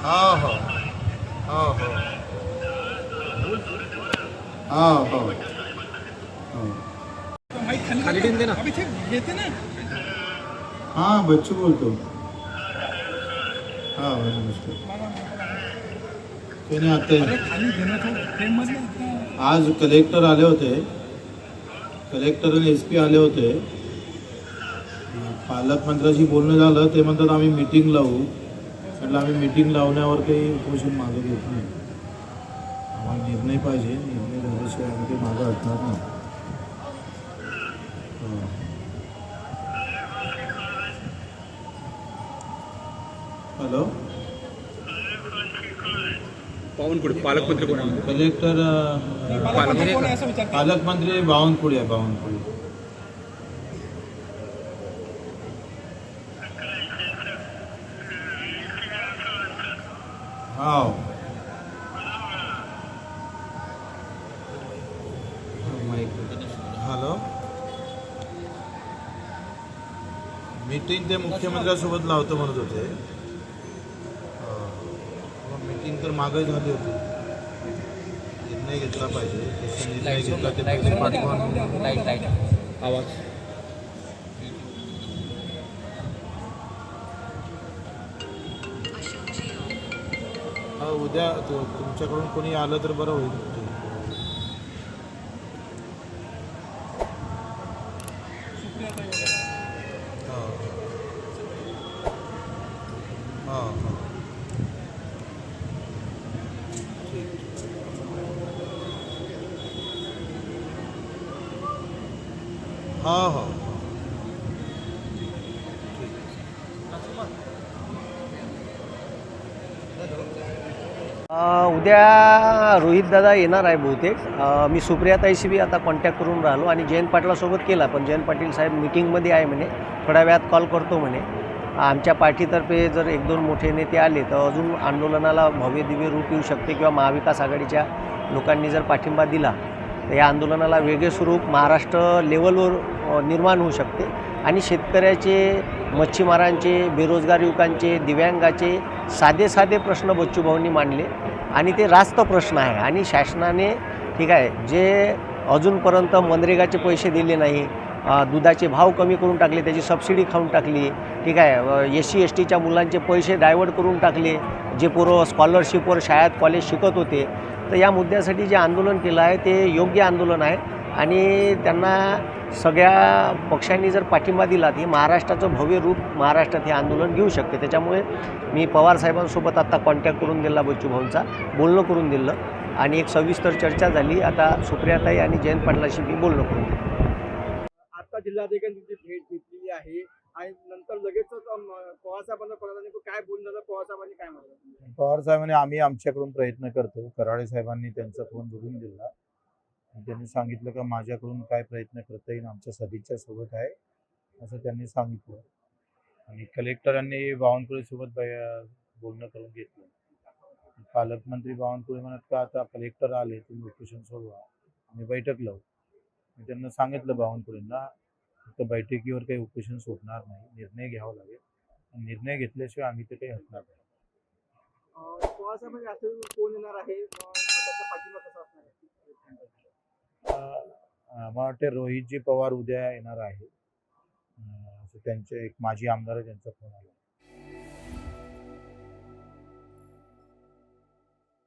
हो हो हो हो हो हो हो खाली टीम दे ना. हाँ बच्चू बोलतो. हाँ नमस्कार. कोणी आता आज कलेक्टर आले होते. कलेक्टर आणि SP आले होते. पालकमंत्र्याशी बोलणं झालं. ते म्हणतात आम्ही मीटिंग लावू. म्हटलं आम्ही मीटिंग लावण्यावर काही उपोषण मागे घेत नाही. आम्हाला निर्णय पाहिजे. निर्णय झाल्याशिवाय आम्ही काही मागं हटणार नाही. हॅलो बावनकुळे पालकमंत्री कोण आहे? कलेक्टर पालकमंत्री बावनकुळे आहे. बावनकुळे हो हॅलो मीटिंग ते मुख्यमंत्र्यांसोबत लावतो म्हणत होते. मीटिंग तर मागे झाली होती. निर्णय घेतला पाहिजे. कसा निर्णय घेतला ते पैसे पाठवून आवाज उद्या तुमच्याकडून कोणी आलं तर बरं होईल. हां हां हां ठीक. हां हां उद्या रोहित दादा येणार आहे बहुतेक. मी सुप्रियाताईशी बी आता कॉन्टॅक्ट करून राहिलो आणि जयंत पाटलासोबत केला, पण जयंत पाटील साहेब मीटिंगमध्ये आहे म्हणे, थोड्या वेळात कॉल करतो म्हणे. आमच्या पार्टीतर्फे जर 1-2 मोठे नेते आले तर अजून आंदोलनाला भव्य दिव्य रूप येऊ शकते किंवा महाविकास आघाडीच्या लोकांनी जर पाठिंबा दिला तर या आंदोलनाला वेगळे स्वरूप महाराष्ट्र लेवलवर निर्माण होऊ शकते आणि शेतकऱ्याचे, मच्छीमारांचे, बेरोजगार युवकांचे, दिव्यांगाचे साधे प्रश्न बच्चूभाऊंनी मांडले आणि ते रास्त प्रश्न आहे. आणि शासनाने ठीक आहे जे अजूनपर्यंत मनरेगाचे पैसे दिले नाही, दुधाचे भाव कमी करून टाकले, त्याची सबसिडी खाऊन टाकली, ठीक आहे, SC STच्या मुलांचे पैसे डायवर्ट करून टाकले, जे पोरं स्कॉलरशिपवर शाळेत कॉलेज शिकत होते. तर या मुद्द्यासाठी जे आंदोलन केलं आहे ते योग्य आंदोलन आहे आणि त्यांना सगळ्या पक्षांनी जर पाठिंबा दिला तर महाराष्ट्राचं भव्य रूप महाराष्ट्रात हे आंदोलन घेऊ शकते. त्याच्यामुळे मी पवार साहेबांसोबत आता कॉन्टॅक्ट करून दिला, बच्चूभाऊंचा बोलणं करून दिलं आणि एक सविस्तर चर्चा झाली. आता सुप्रियाताई आणि जयंत पाटलाशी मी बोलणं करून दिलं. आता जिल्हाधिकाऱ्यांची भेट घेतलेली आहे आणि नंतर लगेचच पवारसाहेबांना काय बोलून झालं, पवारसाहेबांनी काय म्हटलं? पवार साहेबांनी आम्ही आमच्याकडून प्रयत्न करतो. कराळे साहेबांनी त्यांचा फोन जोडून दिला. त्यांनी सांगितलं का माझ्याकडून काय प्रयत्न करता येईल, आमच्या सदिच्छा सोबत आहे असं त्यांनी सांगितलं. आणि कलेक्टरांनी बावनकुळेसोबत बोलणं करून घेतलं. पालकमंत्री बावनकुळे म्हणत का आता कलेक्टर आले तुम्ही उपोषण सोडवा, आम्ही बैठक लावू. मी त्यांना सांगितलं बावनकुळेंना फक्त बैठकीवर काही उपोषण सोडणार नाही, निर्णय घ्यावा लागेल. निर्णय घेतल्याशिवाय आम्ही ते काही हटणार नाही. पवारसाहेबांनी असं कोण येणार आहे, त्याचा पाठिंबा कसा असणार आहे? मला वाटते रोहितजी पवार उद्या येणार आहे. असं त्यांचे एक माजी आमदार त्यांचा फोन आला.